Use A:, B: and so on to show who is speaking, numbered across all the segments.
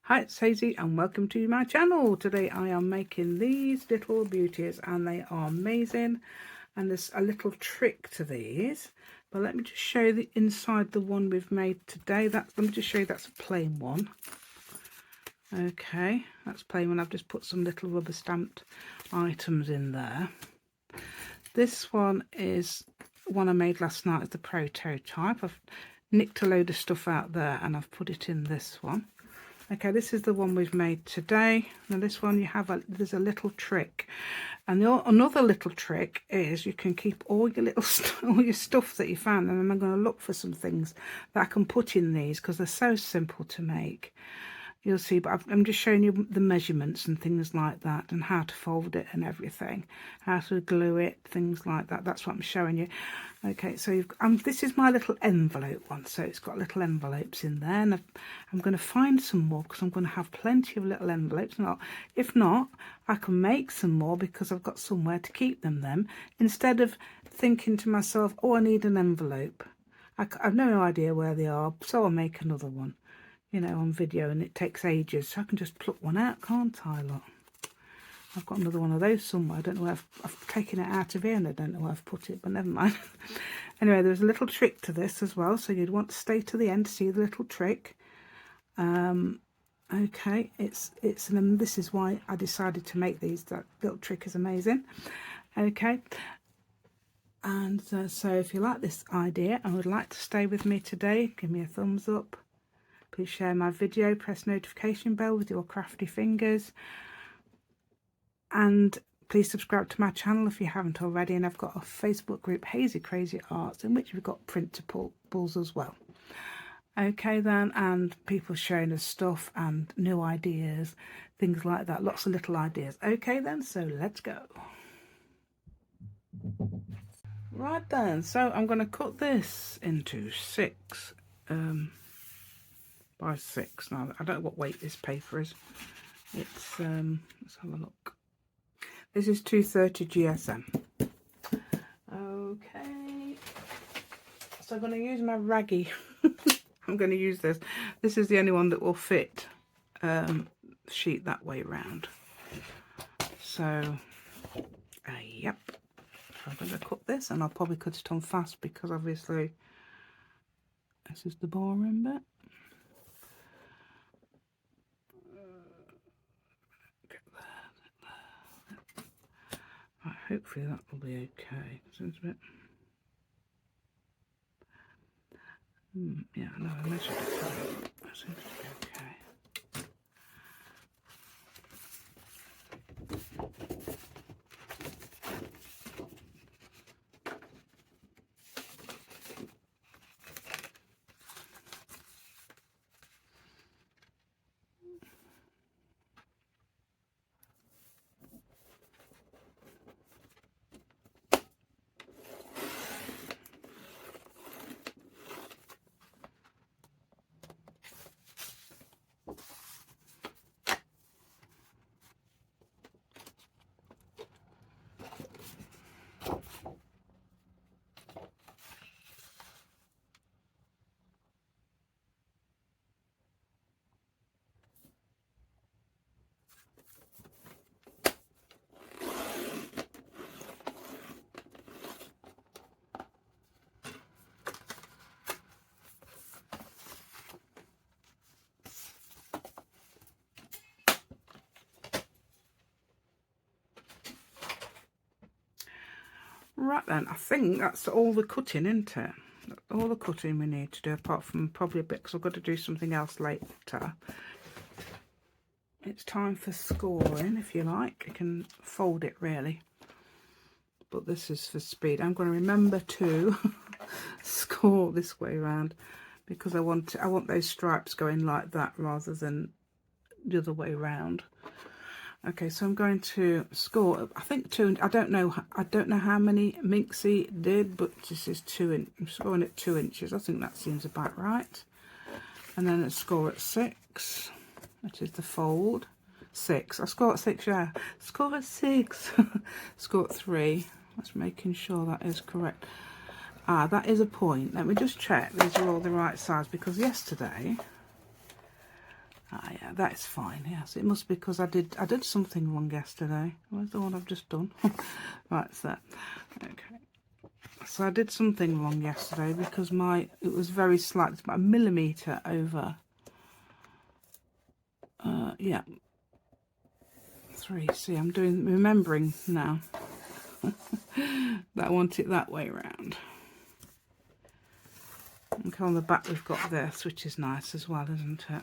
A: Hi, it's Hazy and welcome to my channel. Today I am making these little beauties and they are amazing, and there's a little trick to these, but let me just show you the inside the one we've made today. Let me just show you that's a plain one. Okay, that's plain one. I've just put some little rubber stamped items in there. This one is one I made last night as the prototype. I've nicked a load of stuff out there and I've put it in this one. Okay, this is the one we've made today. Now this one there's a little trick, and another little trick is you can keep all your all your stuff that you found, and I'm going to look for some things that I can put in these because they're so simple to make. You'll see, but I'm just showing you the measurements and things like that, and how to fold it and everything, how to glue it, things like that. That's what I'm showing you. Okay, so this is my little envelope one, so it's got little envelopes in there, and I'm going to find some more because I'm going to have plenty of little envelopes. If not, I can make some more because I've got somewhere to keep them then, instead of thinking to myself, oh, I need an envelope. I've no idea where they are, so I'll make another one, you know, on video, and it takes ages, so I can just pluck one out, can't I? Look, I've got another one of those somewhere. I don't know where I've taken it out of here, and I don't know where I've put it, but never mind. Anyway, there's a little trick to this as well, so you'd want to stay to the end to see the little trick. Okay, this is why I decided to make these. That little trick is amazing. Okay, and so if you like this idea and would like to stay with me today, give me a thumbs up. Please share my video, press notification bell with your crafty fingers, and please subscribe to my channel if you haven't already. And I've got a Facebook group, Hazy Crazy Arts, in which we've got printables as well. Okay then, and people sharing us stuff and new ideas, things like that, lots of little ideas. Okay then, so let's go. Right then, so I'm going to cut this into 6 by 6. Now I don't know what weight this paper is. It's let's have a look. This is 230 GSM. Okay, so I'm going to use my raggy. I'm going to use this. This is the only one that will fit sheet that way round. So yep, so I'm going to cut this, and I'll probably cut it on fast because obviously this is the boring bit. Right, hopefully that will be okay. Seems a bit. Yeah, no, I measured it. That seems to be okay. Right then, I think that's all the cutting, isn't it? That's all the cutting we need to do, apart from probably a bit, because I've got to do something else later. It's time for scoring, if you like. You can fold it really, but this is for speed. I'm going to remember to score this way around because I want those stripes going like that rather than the other way around. Okay, so I'm going to score, I think 2, I don't know how many Minxy did, but this is 2 inch. I'm scoring at 2 inches. I think that seems about right. And then I score at 6, that is the fold. 6, I score at 6, yeah. Score at 6. Score at 3. That's making sure that is correct. Ah, that is a point. Let me just check these are all the right size, because yesterday Ah, yeah, that's fine. Yes, it must be because I did something wrong yesterday. Where's the one I've just done? Right, so okay. So I did something wrong yesterday because it was very slight. It's about 1mm over. Yeah, 3. See, I'm remembering now that I want it that way round. Okay, on the back we've got this, which is nice as well, isn't it?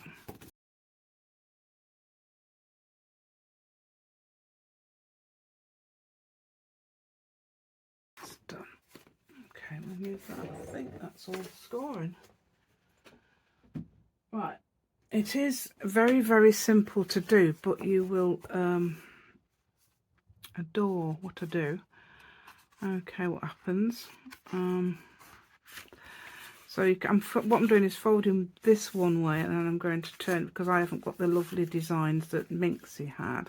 A: It's done. Okay, we'll use that. I think that's all scoring. Right. It is very, very simple to do, but you will adore what I do. Okay, what happens? So what I'm doing is folding this one way, and then I'm going to turn, because I haven't got the lovely designs that Minxy had,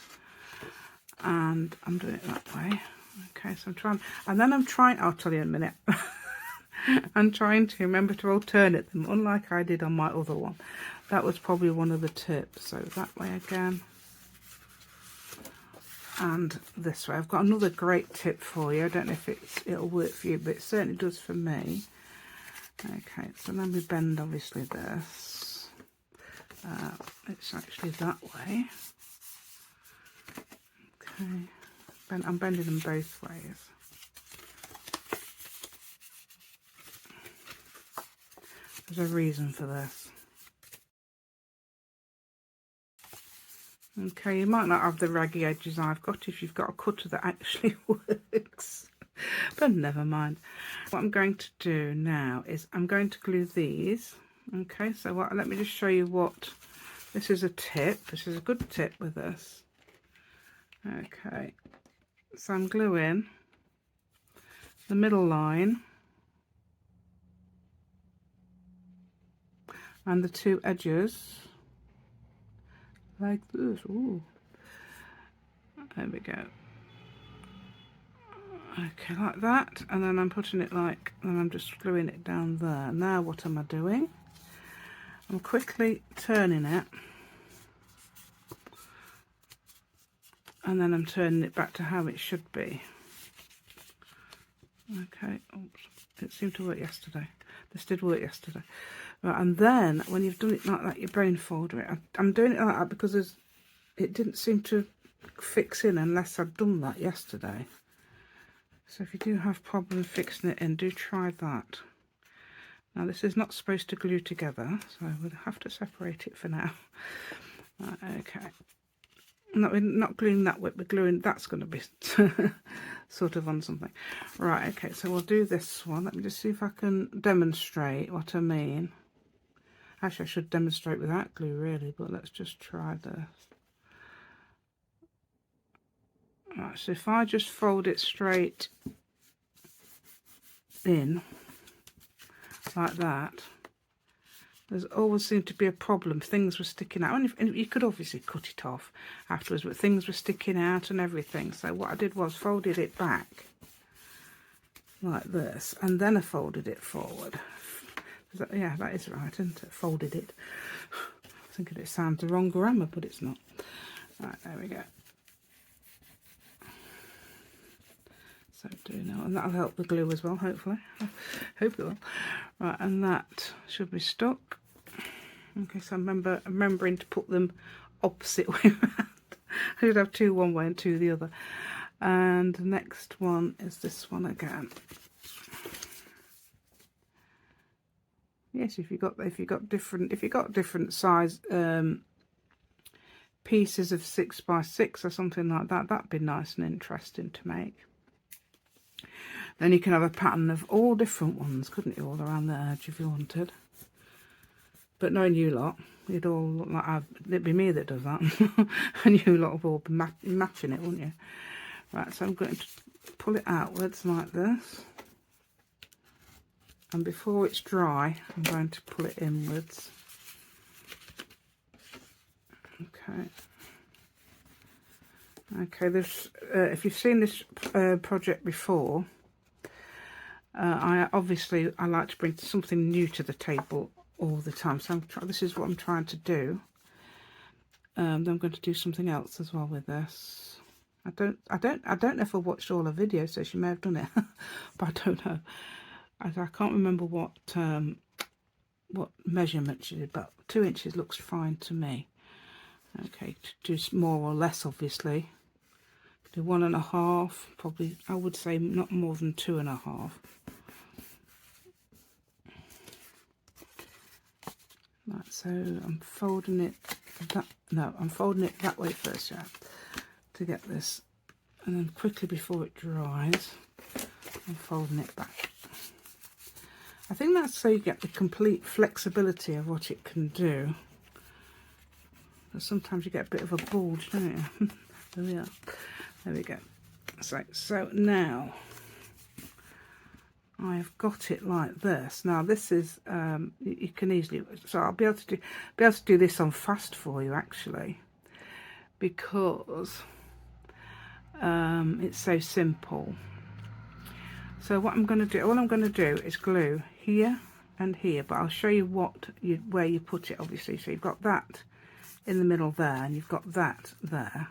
A: and I'm doing it that way. Okay, so I'm trying, and then I'm trying, I'll tell you in a minute. I'm trying to remember to alternate them, unlike I did on my other one. That was probably one of the tips. So that way again, and this way. I've got another great tip for you. I don't know if it'll work for you, but it certainly does for me. Okay, so then we bend obviously this. It's actually that way. Okay, I'm bending them both ways. There's a reason for this. Okay, you might not have the raggy edges I've got if you've got a cutter that actually works. But never mind. What I'm going to do now is I'm going to glue these. Okay, so let me just show you what, this is a tip. This is a good tip with this. Okay, so I'm gluing the middle line and the 2 edges like this. Ooh, there we go. Okay, like that, and then I'm putting it like, and I'm just gluing it down there. Now what am I doing? I'm quickly turning it, and then I'm turning it back to how it should be. Okay, oops, it seemed to work yesterday. This did work yesterday. Right, and then when you've done it like that, you brain folder it. I'm doing it like that because it didn't seem to fix in unless I'd done that yesterday. So if you do have problems fixing it in, do try that. Now this is not supposed to glue together, so we'll have to separate it for now. Right, okay. No, we're not gluing that way, we're gluing, that's going to be sort of on something. Right, okay, so we'll do this one. Let me just see if I can demonstrate what I mean. Actually, I should demonstrate without glue really, but let's just try this. Right, so if I just fold it straight in like that, there's always seemed to be a problem. Things were sticking out, and you could obviously cut it off afterwards, but things were sticking out and everything. So what I did was folded it back like this, and then I folded it forward. Yeah, that is right, isn't it? Folded it. I think it sounds the wrong grammar, but it's not. Right, there we go. So do now, and that'll help the glue as well, hopefully. Hope it will. Right, and that should be stuck. Okay, so remembering to put them opposite way around. I should have 2 one way and 2 the other. And the next one is this one again. Yes, if you got different size pieces of 6x6 or something like that, that'd be nice and interesting to make. Then you can have a pattern of all different ones, couldn't you, all around the edge if you wanted. But knowing you lot, you'd all look like it'd be me that does that, and you lot would all be matching it, wouldn't you? Right, so I'm going to pull it outwards like this, and before it's dry, I'm going to pull it inwards. Okay. Okay, this if you've seen this project before, I like to bring something new to the table all the time. So this is what I'm trying to do. then I'm going to do something else as well with this. I don't know if I watched all her videos, so she may have done it, but I don't know. I can't remember what measurement she did, but 2 inches looks fine to me. Okay, to do more or less, obviously. Do 1.5, probably. I would say not more than 2.5. Right, so I'm folding it that. No, I'm folding it that way first, yeah, to get this, and then quickly before it dries, I'm folding it back. I think that's so you get the complete flexibility of what it can do. But sometimes you get a bit of a bulge, don't you? There we are. There we go. So now I've got it like this. Now this is you can easily, so I'll be able to do this on fast for you actually, because it's so simple. So what I'm going to do, all I'm going to do is glue here and here, but I'll show you where you put it, obviously. So you've got that in the middle there, and you've got that there.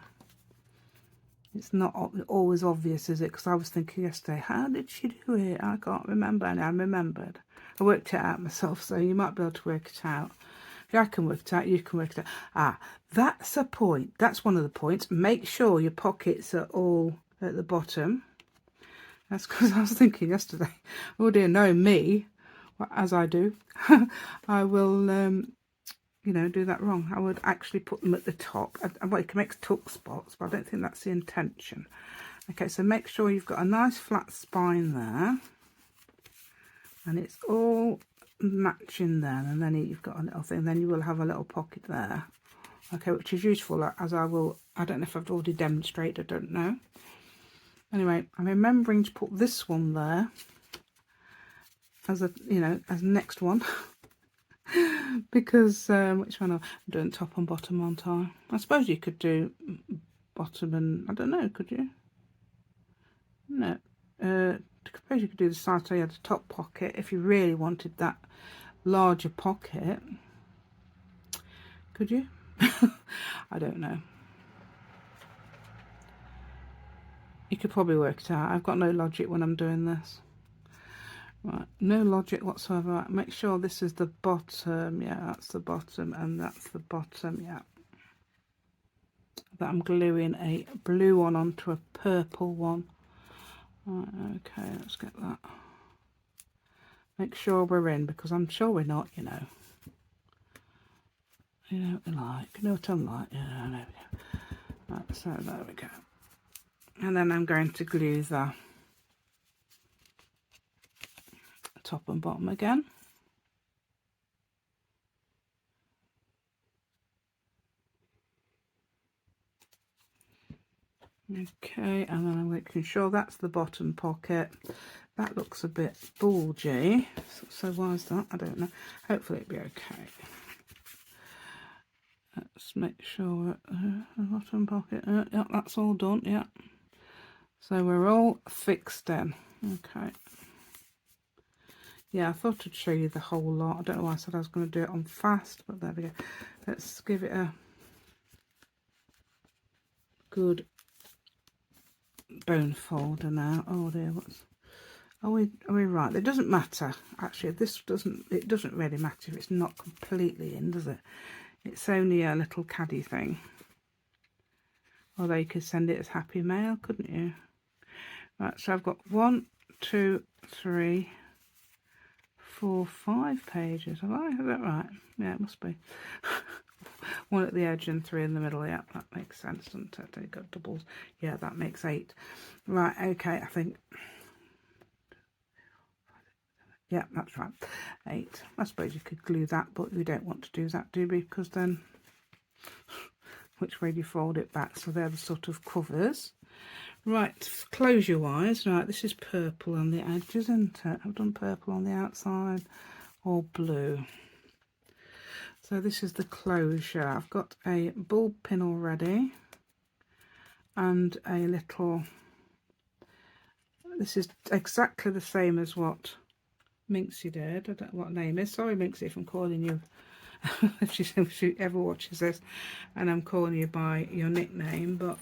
A: It's not always obvious, is it? Because I was thinking yesterday, how did she do it? I can't remember, and I remembered. I worked it out myself, so you might be able to work it out. If I can work it out, you can work it out. Ah, that's a point. That's one of the points. Make sure your pockets are all at the bottom. That's because I was thinking yesterday, oh dear, no, me, as I do, I will, you know, do that wrong. I would actually put them at the top. Well, you can make tuck spots, but I don't think that's the intention. Okay, so make sure you've got a nice flat spine there, and it's all matching there, and then you've got a little thing, then you will have a little pocket there. Okay, which is useful, as I don't know if I've already demonstrated, I don't know. Anyway, I'm remembering to put this one there as a, you know, as next one. Because which one? I'm doing top and bottom, aren't I? I suppose you could do bottom and, I don't know, could you? No. I suppose you could do the side, so you had the top pocket if you really wanted that larger pocket. Could you? I don't know. You could probably work it out. I've got no logic when I'm doing this. Right, no logic whatsoever. Right, make sure this is the bottom. Yeah, that's the bottom, and that's the bottom. Yeah. That I'm gluing a blue one onto a purple one. Right, okay, let's get that. Make sure we're in, because I'm sure we're not, you know. You know what we like. You know what I'm like. Yeah, there we go. Right, so there we go. And then I'm going to glue the top and bottom again. Okay, and then I'm making sure that's the bottom pocket. That looks a bit bulgy, so why is that? I don't know. Hopefully it'll be okay. Let's make sure the bottom pocket, yeah, that's all done, yeah. So we're all fixed in. Okay. Yeah, I thought I'd show you the whole lot. I don't know why I said I was going to do it on fast, but there we go. Let's give it a good bone folder now. Oh dear, are we right? It doesn't matter actually. It doesn't really matter if it's not completely in, does it? It's only a little caddy thing. Although you could send it as happy mail, couldn't you? Right, so I've got 1, 2, 3, 4, 5 pages. Have I? Is that right? Yeah, it must be. 1 at the edge and 3 in the middle. Yeah, that makes sense, doesn't it? You've got doubles. Yeah, that makes 8. Right, okay, I think. Yeah, that's right. 8. I suppose you could glue that, but we don't want to do that, do we? Because then, which way do you fold it back? So they're the sort of covers. Right, closure wise, right, this is purple on the edge, isn't it? I've done purple on the outside, or blue. So this is the closure. I've got a bulb pin already, and a little, this is exactly the same as what Minxy did. I don't know what name is. Sorry, Minxy, if I'm calling you if she ever watches this and I'm calling you by your nickname. But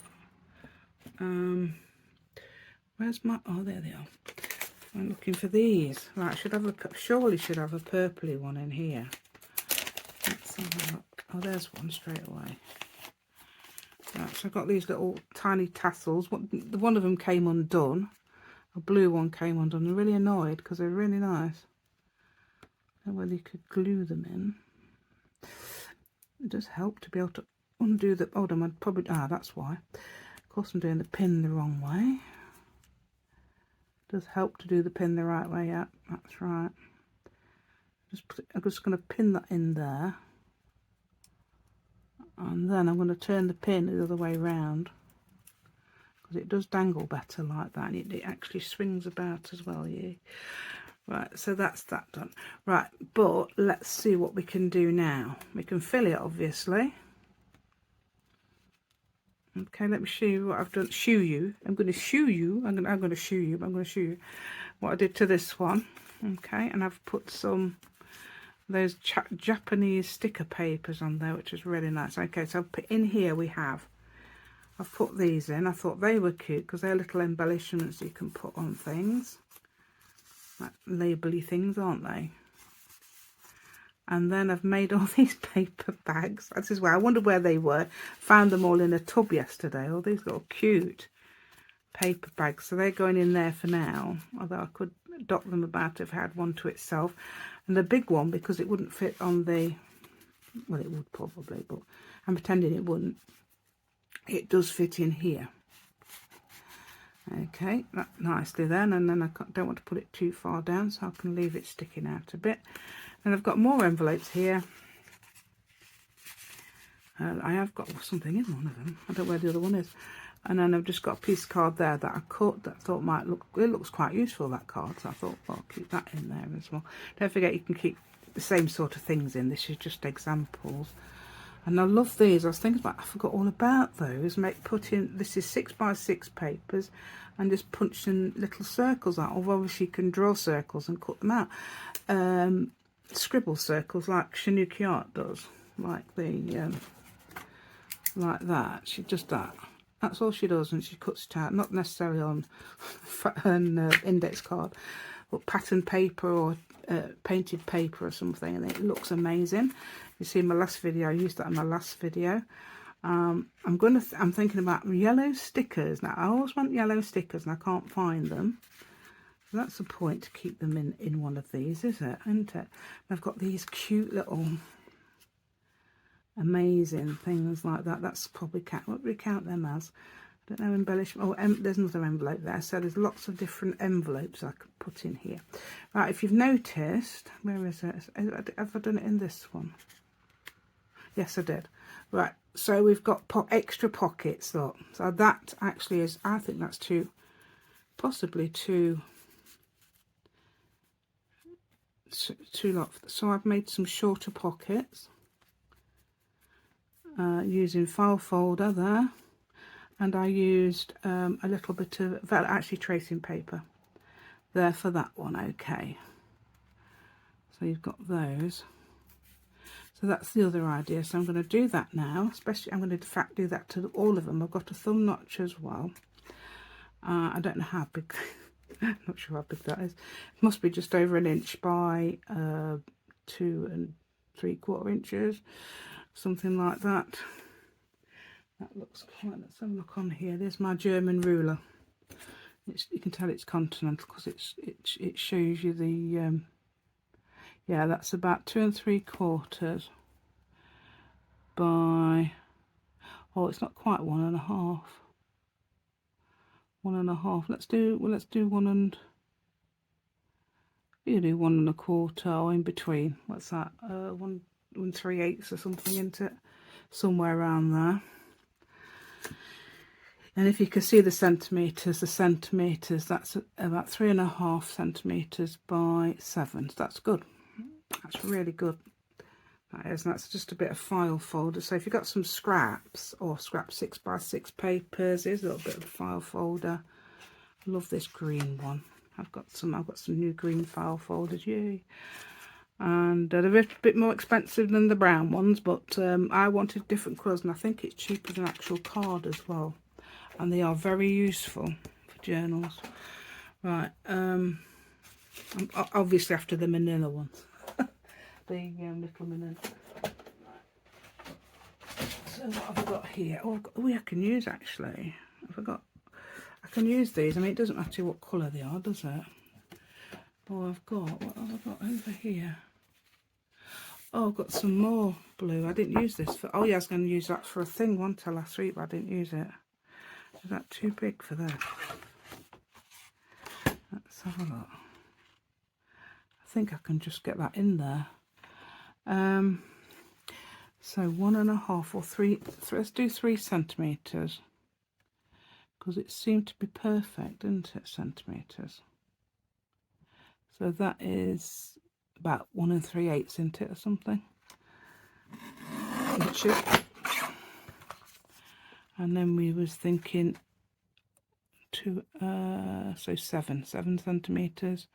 A: where's my, oh there they are. I'm looking for these. Right, surely should have a purpley one in here. Let's have a look. Oh, there's one straight away. Right, so I've got these little tiny tassels. One of them came undone. A blue one came undone. I'm really annoyed because they're really nice. I don't know whether you could glue them in. It does help to be able to undo the, hold on, I'd probably, that's why. Of course I'm doing the pin the wrong way. It does help to do the pin the right way, yeah, that's right. I'm just going to pin that in there. And then I'm going to turn the pin the other way round. Because it does dangle better like that. And it actually swings about as well, yeah. Right, so that's that done. Right, but let's see what we can do now. We can fill it, obviously. Okay, let me show you what I've done. Show you. I'm going to show you. I'm going to show you. I'm going to show you what I did to this one. Okay, and I've put some of those Japanese sticker papers on there, which is really nice. Okay, so in here I've put these in. I thought they were cute because they're little embellishments you can put on things. Like labely things, aren't they? And then I've made all these paper bags. This is where I wondered where they were. Found them all in a tub yesterday. All these little cute paper bags. So they're going in there for now. Although I could dot them about if I had one to itself. And the big one, because it wouldn't fit on the, well, it would probably, but I'm pretending it wouldn't. It does fit in here. Okay, that nicely then, and then I don't want to put it too far down, so I can leave it sticking out a bit. And I've got more envelopes here. I have got something in one of them. I don't know where the other one is. And then I've just got a piece of card there that I cut that I thought might look, it looks quite useful, that card. So I thought, well, I'll keep that in there as well. Don't forget you can keep the same sort of things in. This is just examples. And I love these. I was thinking about, I forgot all about those. This is 6x6 papers, and just punching little circles out. Although obviously you can draw circles and cut them out. Scribble circles like Shanuki Art does, like like that. She does that. That's all she does, and she cuts it out. Not necessarily on an index card, but pattern paper or painted paper or something, and it looks amazing. You see my last video, I used that in my last video. I'm thinking about yellow stickers. Now I always want yellow stickers and I can't find them. So that's the point, to keep them in one of these, isn't it? And I've got these cute little amazing things like that. That's probably what do we count them as? I don't know, embellishment. Oh, there's another envelope there. So there's lots of different envelopes I could put in here. Right, if you've noticed, where is it? Have I done it in this one? Yes, I did. Right, so we've got extra pockets, look. So that actually is, I think that's possibly too long. So I've made some shorter pockets using file folder there. And I used a little bit of actually tracing paper there for that one. Okay, so you've got those. So that's the other idea. So I'm going to do that now. Especially I'm going to in fact do that to all of them. I've got a thumb notch as well. I don't know how big. I'm not sure how big that is. It must be just over 1 inch by 2 3/4 inches, something like that. That looks quite, let's have a look on here. There's my German ruler. You can tell it's continental because it shows you the yeah, that's about 2 3/4 by, oh, it's not quite 1.5. 1.5. Let's do 1 1.25 or in between. What's that? 1 3/8 or something, isn't it? Somewhere around there. And if you can see the centimetres, that's about 3.5 centimetres by 7. So that's good. That's really good. That is, and that's just a bit of file folder. So if you've got some scraps or scrap 6x6 papers, here's a little bit of file folder. I love this green one. I've got some new green file folders. Yay! and they're a bit more expensive than the brown ones, but I wanted different colours, and I think it's cheaper than actual card as well, and they are very useful for journals. Right, I'm obviously after the manila ones. The little manila. So what have I got here? Oh, I can use actually. I can use these. I mean, it doesn't matter what colour they are, does it? Oh, what have I got over here? Oh, I've got some more blue. I didn't use this for. Oh yeah, I was going to use that for a thing one till last week, but I didn't use it. Is that too big for that? Let's have a look. I think I can just get that in there. So 1.5 or 3. Let's do 3 centimeters, because it seemed to be perfect, didn't it? Centimeters. So that is about 1 3/8, isn't it, or something? And then we was thinking so 7 centimeters,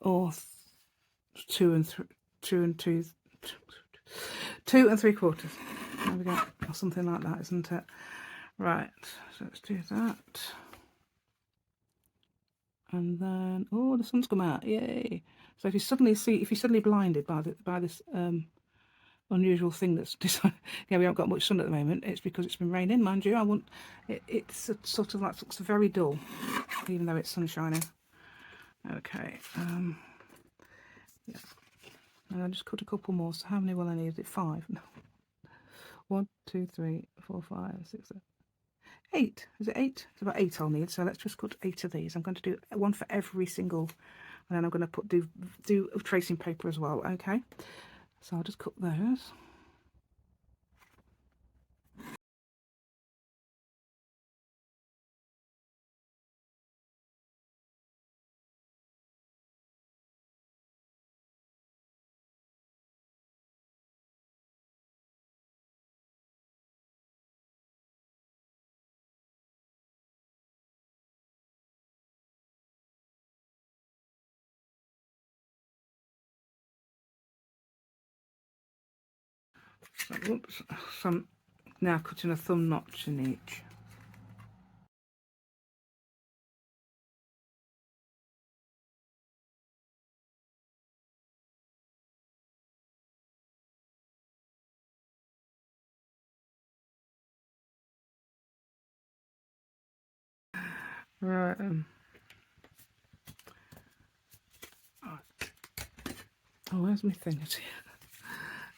A: or 2 and 2 3/4. There we go, or something like that, isn't it? Right, so let's do that. And then, oh, the sun's come out, yay! So if you suddenly blinded by this unusual thing that's decided, yeah, we haven't got much sun at the moment. It's because it's been raining, mind you. It's sort of like looks very dull, even though it's sun shining. Okay, yeah, and I just cut a couple more. So how many will I need? Is it 5? No. 1 2 3 4 5 6 7 8. Is it 8? It's about 8 I'll need. So let's just cut 8 of these. I'm going to do one for every single, and then I'm going to do tracing paper as well. Okay, so I'll just cut those. So, whoops, so I'm now cutting a thumb notch in each. Right, oh, where's my thing?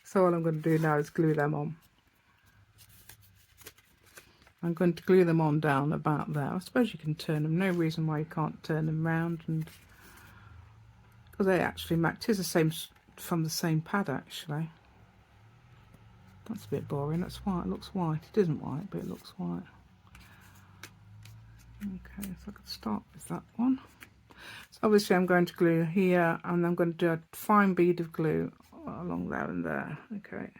A: So what I'm going to do now is glue them on. I'm going to glue them on down about there. I suppose you can turn them. No reason why you can't turn them round, and because they actually match. It is the same from the same pad actually. That's a bit boring. That's white. It looks white. It isn't white, but it looks white. Okay, so I could start with that one. So obviously I'm going to glue here, and I'm going to do a fine bead of glue along there and there. Okay.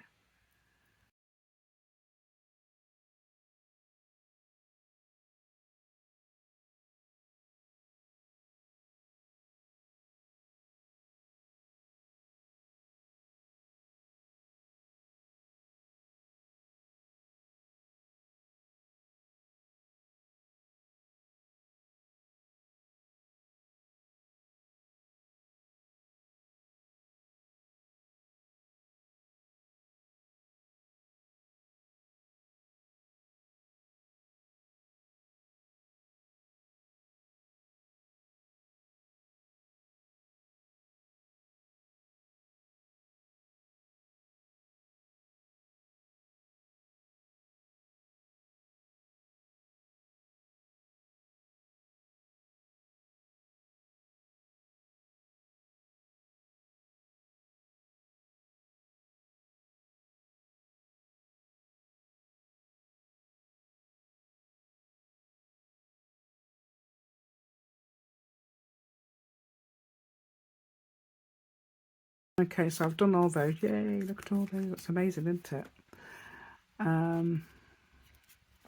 A: Okay, so I've done all those. Yay, look at all those. That's amazing, isn't it?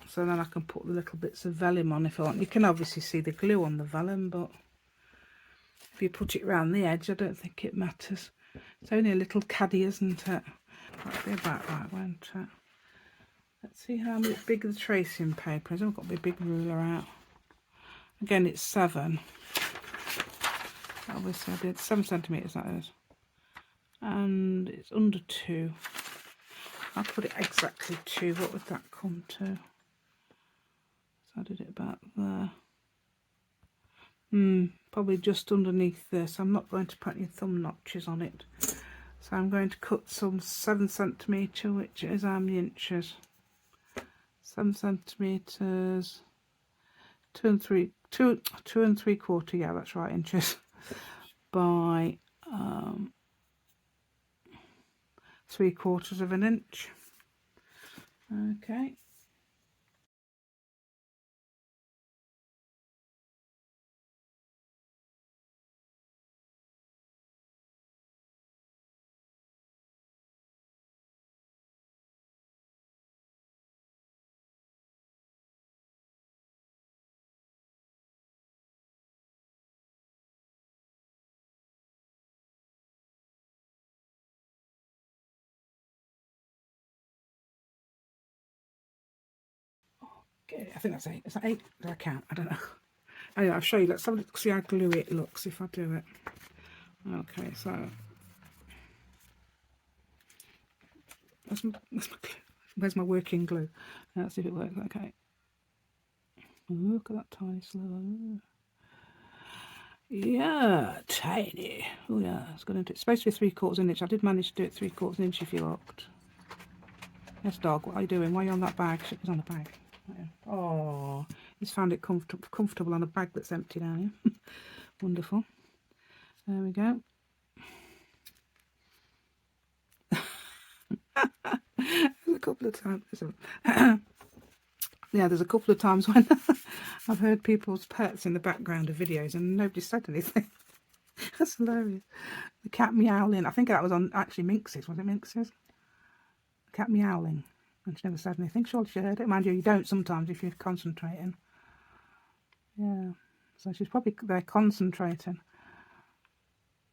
A: So then I can put the little bits of vellum on if I want. You can obviously see the glue on the vellum, but if you put it around the edge, I don't think it matters. It's only a little caddy, isn't it? That'll be about right, won't it? Let's see how big the tracing paper is. I've got my big ruler out. Again, it's 7. Obviously, I did 7 centimetres, that is. And it's under 2. I'll put it exactly 2. What would that come to? So I did it about there. Probably just underneath this. I'm not going to put any thumb notches on it. So I'm going to cut some 7 centimetre, which is how many inches? 7 centimetres, 2 3/4, yeah, that's right, inches, by 3/4 of an inch. Okay. Okay, I think that's 8. Is that 8? Did I count? I don't know. Anyway, I'll show you. Let's have a look, see how gluey it looks if I do it. Okay, so that's my glue. Where's my working glue? Let's see if it works. Okay. Ooh, look at that tiny sliver. Yeah, tiny. Oh yeah, it's going to. It's supposed to be 3/4 inch. I did manage to do it 3/4 inch if you looked. Yes, dog. What are you doing? Why are you on that bag? It's on the bag. Oh, he's found it comfortable on a bag that's empty now. Wonderful. There we go. There's a couple of times. Yeah, there's a couple of times when I've heard people's pets in the background of videos and nobody said anything. That's hilarious. The cat meowling. I think that was on actually Minxy's. Was it Minxy's? The cat meowling. And she never said anything. Surely she heard it. Mind you, you don't sometimes if you're concentrating. Yeah. So she's probably there concentrating.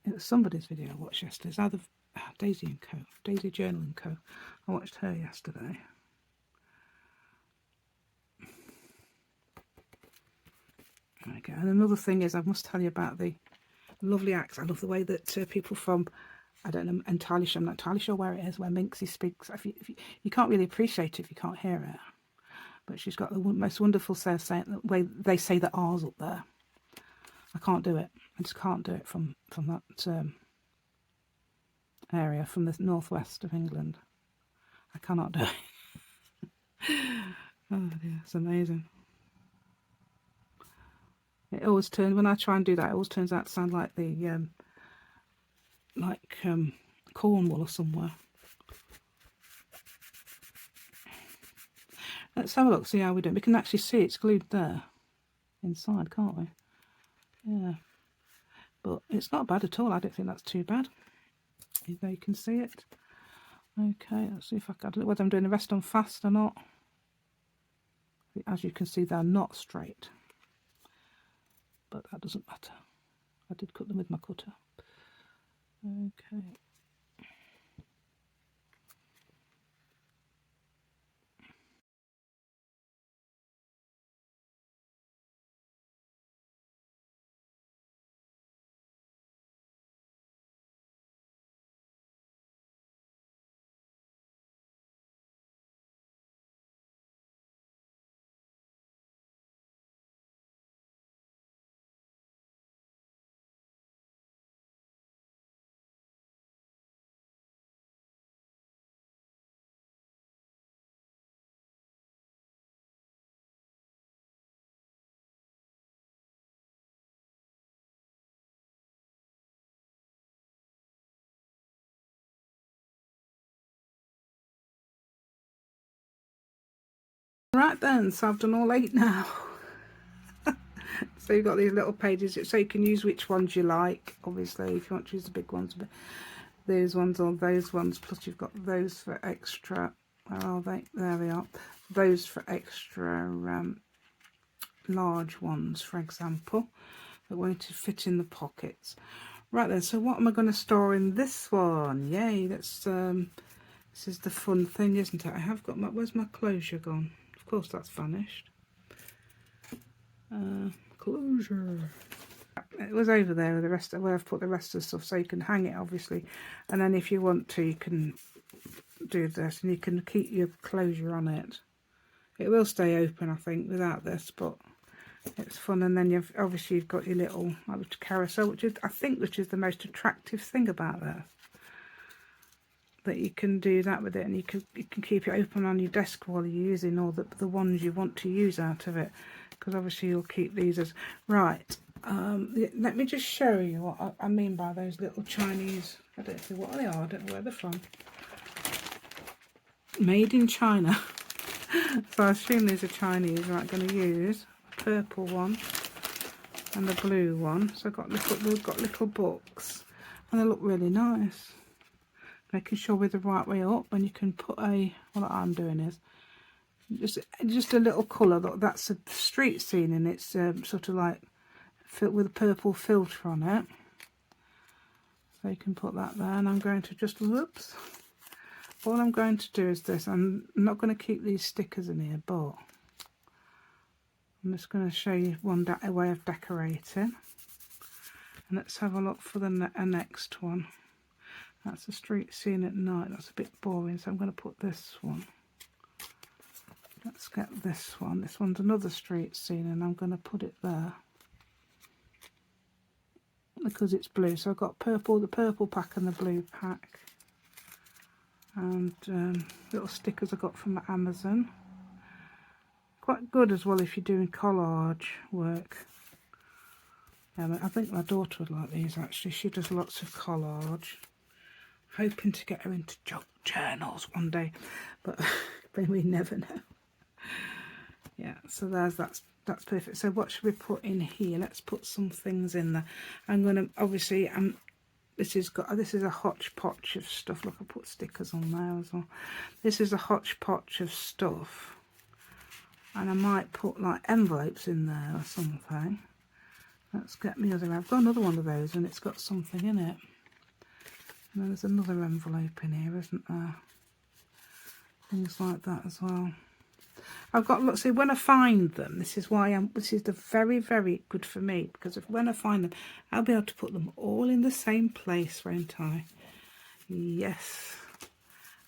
A: It was somebody's video I watched yesterday. It's either Daisy and Co. Daisy Journal and Co. I watched her yesterday. Okay. And another thing is, I must tell you about the lovely accent. I love the way that people from, I don't know entirely sure, I'm not entirely sure where it is, where Minxy speaks. If you can't really appreciate it if you can't hear it. But she's got the most wonderful way they say the R's up there. I can't do it. I just can't do it from that area, from the northwest of England. I cannot do it. Oh dear, it's amazing. It always turns, when I try and do that, it always turns out to sound like the Cornwall or somewhere. Let's have a look, see how we do it. We can actually see it's glued there inside, can't we? Yeah, but it's not bad at all. I don't think that's too bad. There you can see it. Okay, let's see if I don't know whether I'm doing the rest on fast or not. As you can see, they're not straight, but that doesn't matter. I did cut them with my cutter. Okay. Right then, so I've done all 8 now. So you've got these little pages, so you can use which ones you like, obviously, if you want to use the big ones, but those ones or those ones, plus you've got those for extra, where are they? There they are. Those for extra large ones, for example. that won't fit in the pockets. Right then, so what am I going to store in this one? Yay, that's this is the fun thing, isn't it? I have got my, where's my closure gone? Of course that's vanished. Closure. It was over there with the rest of where I've put the rest of the stuff, so you can hang it obviously, and then if you want to you can do this and you can keep your closure on it. It will stay open I think without this, but it's fun. And then you've obviously got your little carousel, which is I think which is the most attractive thing about that you can do that with it, and you can keep it open on your desk while you're using all the ones you want to use out of it, because obviously you'll keep these as right. Let me just show you what I mean by those little Chinese, I don't know what they are, I don't know where they're from. Made in China. So I assume these are Chinese. Right, going to use a purple one and the blue one. So we've got little books and they look really nice. Making sure we're the right way up, and you can put what I'm doing is just a little colour. Look, that's a street scene and it's sort of like filled with a purple filter on it. So you can put that there, and I'm going to just, whoops. All I'm going to do is this. I'm not going to keep these stickers in here, but I'm just going to show you a way of decorating. And let's have a look for the next one. That's a street scene at night. That's a bit boring, so I'm going to put this one. Let's get this one. This one's another street scene, and I'm going to put it there because it's blue. So I've got purple, the purple pack and the blue pack. And little stickers I got from Amazon. Quite good as well if you're doing collage work. Yeah, I think my daughter would like these actually. She does lots of collage. Hoping to get her into junk journals one day, but we never know. Yeah, so that's perfect. So what should we put in here? Let's put some things in there. I'm gonna obviously this is a hodgepodge of stuff. Look, I put stickers on there as well. This is a hodgepodge of stuff, and I might put like envelopes in there or something. Let's get me other. I've got another one of those, and it's got something in it. And then there's another envelope in here, isn't there? Things like that as well. I've got lots. See, when I find them, this is the very, very good for me, because when I find them, I'll be able to put them all in the same place, won't I? Yes.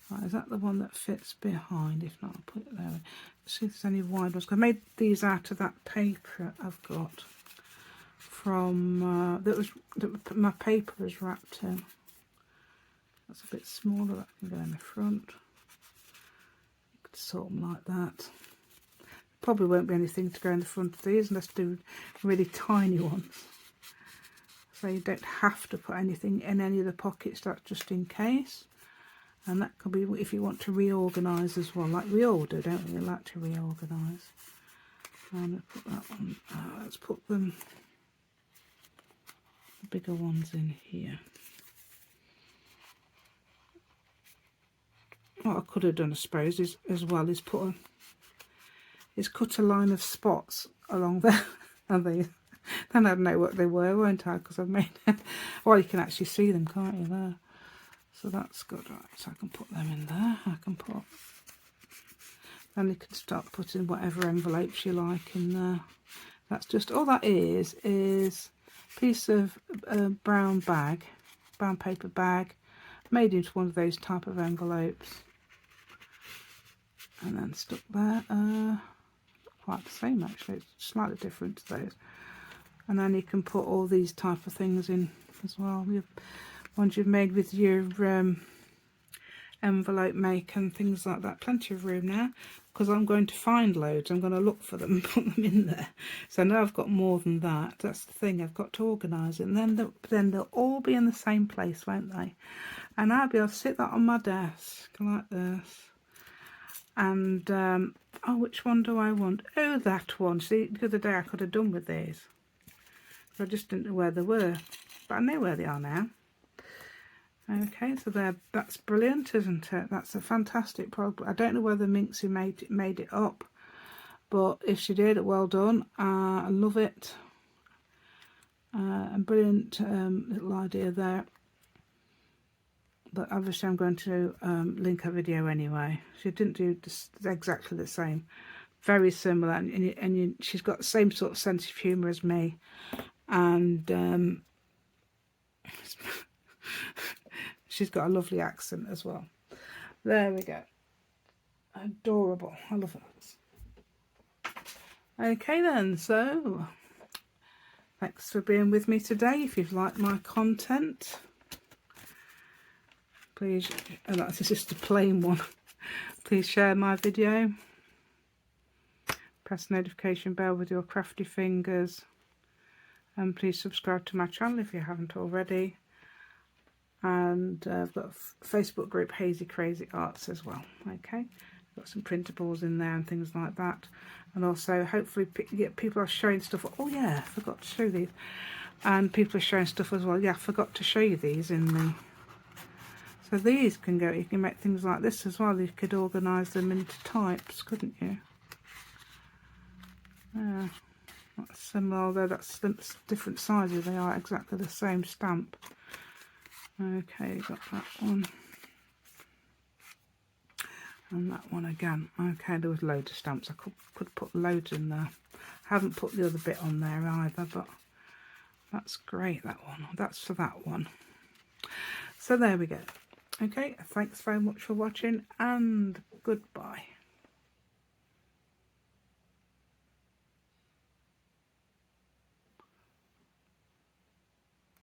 A: Right, is that the one that fits behind? If not, I'll put it there. Let's see if there's any wide ones. I made these out of that paper I've got from that my paper is wrapped in. That's a bit smaller. That can go in the front. You could sort them like that. Probably won't be anything to go in the front of these, unless do really tiny ones. So you don't have to put anything in any of the pockets. That's just in case. And that could be if you want to reorganise as well, like we all do, don't we? We like to reorganise. I'm going to put that one. Let's put the bigger ones in here. What I could have done, I suppose, is cut a line of spots along there, and then I'd know what they were, won't I? Because I've made. Well, you can actually see them, can't you? There. So that's good, right? So I can put them in there. I can put. Then you can start putting whatever envelopes you like in there. That's just all that is a piece of brown paper bag, made into one of those type of envelopes. And then stuck there, quite the same actually, it's slightly different to those. And then you can put all these type of things in as well. Ones you've made with your envelope maker and things like that. Plenty of room now, because I'm going to find loads. I'm going to look for them and put them in there. So now I've got more than that. That's the thing, I've got to organise it. And then they'll all be in the same place, won't they? And I'll be able to sit that on my desk like this. And oh, which one do I want? Oh, that one. See, the other day I could have done with these, I just didn't know where they were, but I know where they are now. Okay, so that's brilliant, isn't it? That's a fantastic problem. I don't know whether Minxy made it up, but if she did, well done. I love it. A brilliant little idea there. But obviously I'm going to link her video anyway. She didn't do exactly the same. Very similar, and she's got the same sort of sense of humour as me. And she's got a lovely accent as well. There we go. Adorable. I love it. Okay then, so thanks for being with me today. If you've liked my content, please, and that's just a plain one, please share my video. Press the notification bell with your crafty fingers. And please subscribe to my channel if you haven't already. And I've got a Facebook group, Hazy Crazy Arts, as well. Okay, got some printables in there and things like that. And also, hopefully, people are showing stuff. Oh yeah, I forgot to show these. And people are showing stuff as well. Yeah, I forgot to show you these in the. So these can go. You can make things like this as well. You could organise them into types, couldn't you? Yeah. That's similar, although that's different sizes. They are exactly the same stamp. Okay, got that one. And that one again. Okay, there was loads of stamps. I could put loads in there. I haven't put the other bit on there either, but that's great, that one. That's for that one. So there we go. Okay, thanks very much for watching, and goodbye.